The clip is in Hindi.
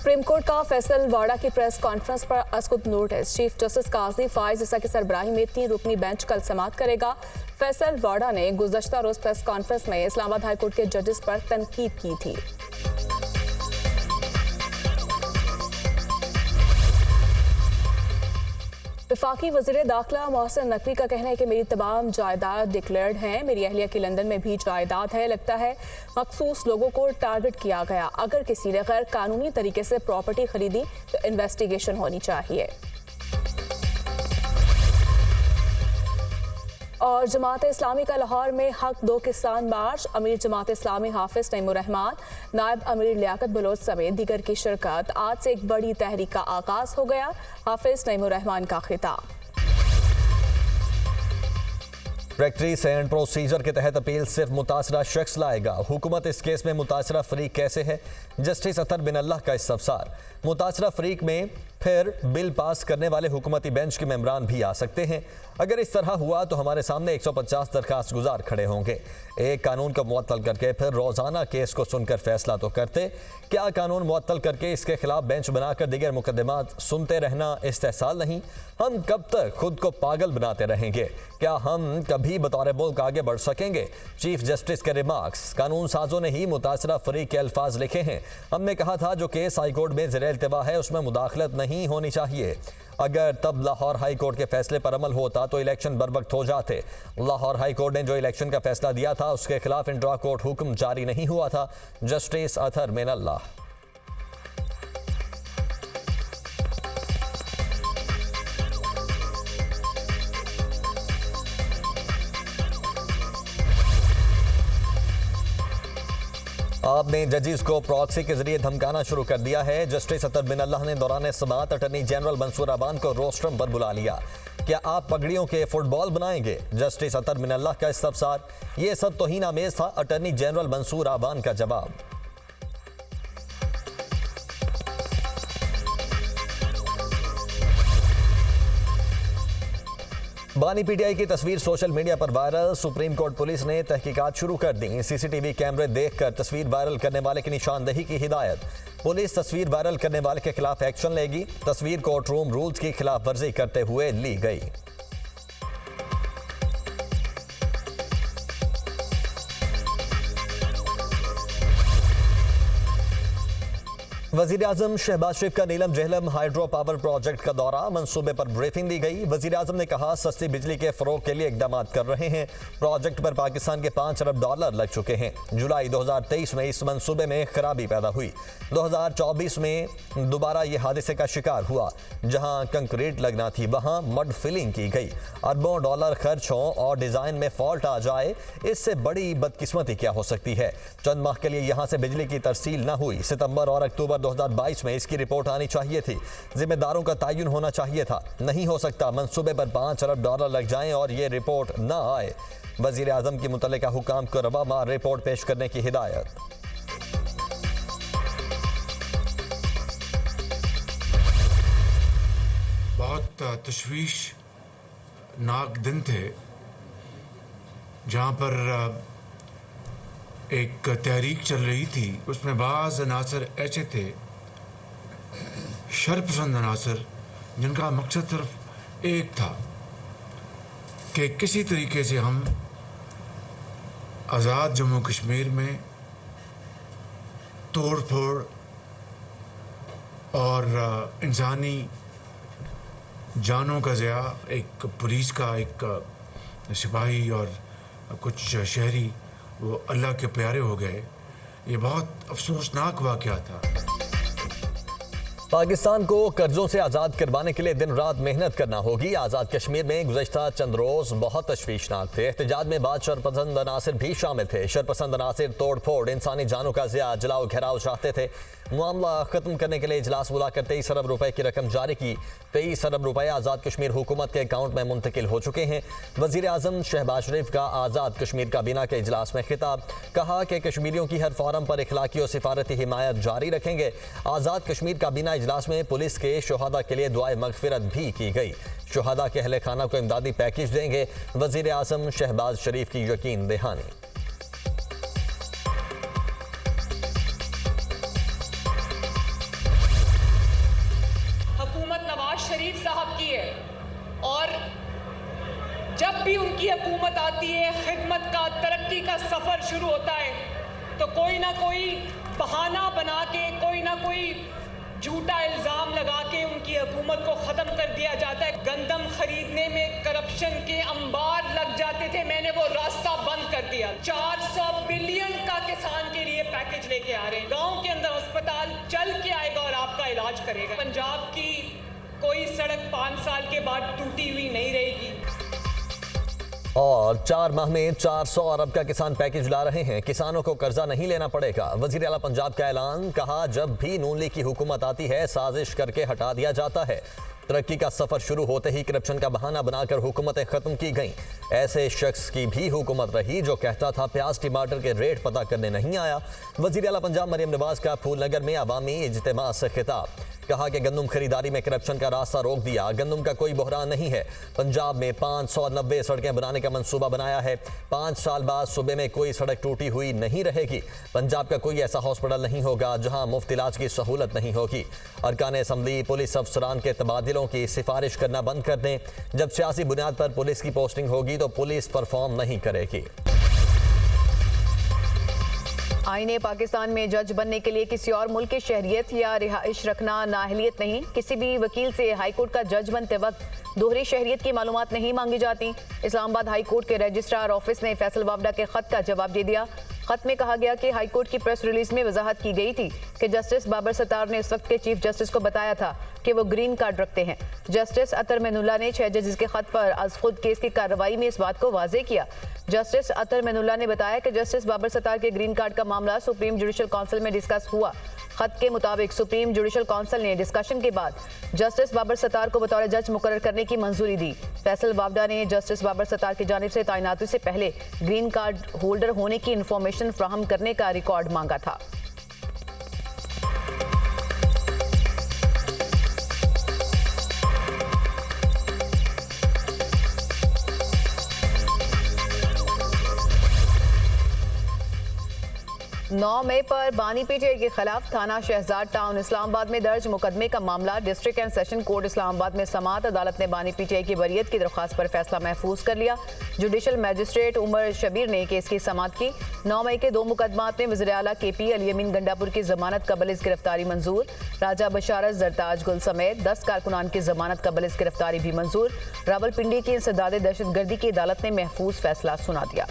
सुप्रीम कोर्ट का फैसल वाड़ा की प्रेस कॉन्फ्रेंस पर अस्कुद नोटिस। चीफ जस्टिस काजी फाइज ईसा की सरबराही में 3 रुकनी बेंच कल समाअत करेगा। फैसल वाड़ा ने गुज़श्ता रोज प्रेस कॉन्फ्रेंस में इस्लामाबाद हाई कोर्ट के जजेस पर तनकीद की थी। वफाकी वज़ीर दाखिला मोहसिन नकवी का कहना है कि मेरी तमाम जायदाद डिक्लेयर्ड हैं, मेरी अहलिया की लंदन में भी जायदाद है। लगता है मखसूस लोगों को टारगेट किया गया। अगर किसी ने गैर कानूनी तरीके से प्रॉपर्टी खरीदी तो इन्वेस्टिगेशन होनी चाहिए। और जमात इस्लामी का लाहौर में हक 2 किसान मार्च। अमीर जमात इस्लामी हाफिज नईमुर रहमान, नायब अमीर लियाकत बलोच समेत दीगर की शिरकत। आज से एक बड़ी तहरीक का आगाज हो गया। हाफिज नईमुर रहमान का खिताब। प्रैक्टिस एंड प्रोसीजर के तहत अपील सिर्फ मुतासरा शख्स लाएगा। हुकूमत इस केस में मुतासरा फरीक कैसे है? जस्टिस अतर बिन अल्लाह का इस्तफसार। मुतासरा फरीक में फिर बिल पास करने वाले हुकूमती बेंच के मेंबरान भी आ सकते हैं। अगर इस तरह हुआ तो हमारे सामने 150 दरखास्त गुजार खड़े होंगे। एक कानून को मुअत्तल करके फिर रोजाना केस को सुनकर फैसला तो करते। क्या कानून मुअत्तल करके इसके खिलाफ बेंच बनाकर दीगर मुकदमात सुनते रहना इस्तेहसाल नहीं? हम कब तक खुद को पागल बनाते रहेंगे? क्या हम कभी बतौर मुल्क आगे बढ़ सकेंगे? चीफ जस्टिस के रिमार्क्स। कानून साजों ने ही मुतासरा फरीक के अल्फाज लिखे हैं। हमने कहा था जो केस हाईकोर्ट में ज़ेर इल्तिवा है उसमें मुदाखलत नहीं होनी चाहिए। अगर तब लाहौर हाई कोर्ट के फैसले पर अमल होता तो इलेक्शन बरवक्त हो जाते। लाहौर हाई कोर्ट ने जो इलेक्शन का फैसला दिया था उसके खिलाफ इंट्रा कोर्ट हुक्म जारी नहीं हुआ था। जस्टिस अतर बिन अल्लाह। आपने जजेस को प्रॉक्सी के जरिए धमकाना शुरू कर दिया है। जस्टिस अतर बिन अल्लाह ने दौरान समाअत अटर्नी जनरल मंसूर अबान को रोस्ट्रम पर बुला लिया। क्या आप पगड़ियों के फुटबॉल बनाएंगे? जस्टिस अतर बिन अल्लाह का इस्तफसार। ये सब तौहीन आमेज था। अटर्नी जनरल मंसूर अबान का जवाब। बानी पीटीआई की तस्वीर सोशल मीडिया पर वायरल। सुप्रीम कोर्ट पुलिस ने तहकीकात शुरू कर दी। सीसीटीवी कैमरे देखकर तस्वीर वायरल करने वाले की निशानदेही की हिदायत। पुलिस तस्वीर वायरल करने वाले के खिलाफ एक्शन लेगी। तस्वीर कोर्ट रूम रूल्स की खिलाफ वर्जी करते हुए ली गई। वज़ीर आज़म शहबाज शरीफ का नीलम जहलम हाइड्रो पावर प्रोजेक्ट का दौरा। मंसूबे पर ब्रीफिंग दी गई। वज़ीर आज़म ने कहा सस्ती बिजली के फ़रोग के लिए इक़दाम कर रहे हैं। प्रोजेक्ट पर पाकिस्तान के $5 अरब लग चुके हैं। जुलाई 2023 में इस मंसूबे में खराबी पैदा हुई। 2024 में दोबारा ये हादसे का शिकार हुआ। जहां कंक्रीट लगना थी वहां मड फिलिंग की गई। अरबों डॉलर खर्च हों और डिज़ाइन में फॉल्ट आ जाए, इससे बड़ी बदकिस्मती क्या हो सकती है? चंद माह के लिए यहाँ से बिजली की तरसील न हुई। सितंबर और अक्टूबर 2022 में इसकी रिपोर्ट आनी चाहिए थी। जिम्मेदारों का तयन होना चाहिए था। नहीं हो सकता मंसूबे पर $5 अरब लग जाएं और ये रिपोर्ट ना आए। वज़ीर आज़म की मुतल्लिका हुकाम को रवामार रिपोर्ट पेश करने की हिदायत। बहुत तशवीशनाक दिन थे जहाँ पर एक तहरीक चल रही थी। उसमें बाज़ अनासर ऐसे थे, शरपसंद अनासर, जिनका मकसद सिर्फ एक था कि किसी तरीके से हम आज़ाद जम्मू कश्मीर में तोड़ फोड़ और इंसानी जानों का ज़या, एक पुलिस का, एक सिपाही और कुछ शहरी वो अल्लाह के प्यारे हो गए। ये बहुत अफसोसनाक वाक़या था। पाकिस्तान को कर्जों से आज़ाद करवाने के लिए दिन रात मेहनत करना होगी। आज़ाद कश्मीर में गुज़श्ता चंद रोज़ बहुत तशवीशनाक थे। एहतजाज में बाद शरपसंद अनासिर भी शामिल थे। शरपसंद अनासिर तोड़ फोड़, इंसानी जानों का ज़िया, जलाओ घेराव चाहते थे। मामला ख़त्म करने के लिए इजलास बुलाकर 23 अरब रुपए की रकम जारी की। 23 अरब रुपए आज़ाद कश्मीर हुकूमत के अकाउंट में मुंतकिल हो चुके हैं। वज़ीर आज़म शहबाज शरीफ का आज़ाद कश्मीर काबीना के इजलास में खिताब। कहा कि कश्मीरियों की हर फॉरम पर इखलाकी और सिफारती हिमायत जारी रखेंगे। आज़ाद कश्मीर काबीना इजलास में पुलिस के शुहदा के लिए दुआए मगफिरत भी की गई। शुहदा के अहले खाना को इमदादी पैकेज देंगे। वज़ीर आज़म शहबाज शरीफ की यकीन दहानी। भी उनकी हुकूमत आती है, खिदमत का, तरक्की का सफ़र शुरू होता है, तो कोई ना कोई बहाना बना के, कोई ना कोई झूठा इल्ज़ाम लगा के उनकी हुकूमत को ख़त्म कर दिया जाता है। गंदम खरीदने में करप्शन के अंबार लग जाते थे, मैंने वो रास्ता बंद कर दिया। 400 बिलियन का किसान के लिए पैकेज लेके आ रहे हैं। गांव के अंदर अस्पताल चल के आएगा और आपका इलाज करेगा। पंजाब की कोई सड़क 5 साल के बाद टूटी हुई नहीं रहेगी। और 4 माह में 400 अरब का किसान पैकेज ला रहे हैं। किसानों को कर्जा नहीं लेना पड़ेगा। वजीर आला पंजाब का ऐलान। कहा, जब भी नून लीग की हुकूमत आती है साजिश करके हटा दिया जाता है। तरक्की का सफर शुरू होते ही करप्शन का बहाना बनाकर हुकूमतें खत्म की गईं। ऐसे शख्स की भी हुकूमत रही जो कहता था प्याज टमाटर के रेट पता करने नहीं आया। वजीर आला पंजाब मरियम नवाज का फूलनगर में अवामी इज्तिमा से खिताब। कहा कि गंदम खरीदारी में करप्शन का रास्ता रोक दिया। गंदम का कोई बहरान नहीं है। पंजाब में 590 सड़कें बनाने का मंसूबा बनाया है। 5 साल बाद सूबे में कोई सड़क टूटी हुई नहीं रहेगी। पंजाब का कोई ऐसा हॉस्पिटल नहीं होगा जहां मुफ्त इलाज की सहूलत नहीं होगी। अरकान असम्बली पुलिस अफसरान के तबादलों की सिफारिश करना बंद कर दें। जब सियासी बुनियाद पर पुलिस की पोस्टिंग होगी तो पुलिस परफॉर्म नहीं करेगी। आईने पाकिस्तान में जज बनने के लिए किसी और मुल्क की शहरियत या रिहाइश रखना नाअहलियत नहीं। किसी भी वकील से हाईकोर्ट का जज बनते वक्त दोहरी शहरियत की मालूमात नहीं मांगी जाती। इस्लामाबाद हाईकोर्ट के रजिस्ट्रार ऑफिस ने फैसल वावडा के खत का जवाब दे दिया। खत में कहा गया कि हाईकोर्ट की प्रेस रिलीज में वजाहत की गई थी कि जस्टिस बाबर सत्तार ने इस वक्त के चीफ जस्टिस को बताया था कि वो ग्रीन कार्ड रखते हैं। जस्टिस अतर मैनुल्लाह ने 6 जजेस के खत पर आज खुद केस की कार्रवाई में इस बात को वाजे किया। जस्टिस अतर मैनुल्लाह ने बताया कि जस्टिस बाबर सत्तार के ग्रीन कार्ड का मामला सुप्रीम जुडिशल काउंसिल में डिस्कस हुआ। खत के मुताबिक सुप्रीम जुडिशल काउंसिल ने डिस्कशन के बाद जस्टिस बाबर सत्तार को बतौर जज मुकर्रर करने की मंजूरी दी। फैसल वावडा ने जस्टिस बाबर सत्तार की जानिब से तैनाती से पहले ग्रीन कार्ड होल्डर होने की इंफॉर्मेशन फ्राहम करने का रिकॉर्ड मांगा था। नौ मई पर बानी पीटीआई के खिलाफ थाना शहजाद टाउन इस्लामाबाद में दर्ज मुकदमे का मामला district and session court Islamabad में समाअत अदालत ने बानी पीटीआई की वरीयत की दरख्वास्त पर फैसला महफूज कर लिया। जुडिशल मजिस्ट्रेट उमर शबीर ने केस की समाअत की। 9 मई के 2 मुकदमात में वज़ीर आला KP अली अमीन गंडापुर की जमानत कबल इस गिरफ्तारी मंजूर। राजा बशारत जरताज गुल समेत 10 कारकुनान की जमानत कबल इस गिरफ्तारी भी मंजूर। रावलपिंडी की इंसदाद दहशतगर्दी की अदालत ने महफूज फैसला सुना दिया।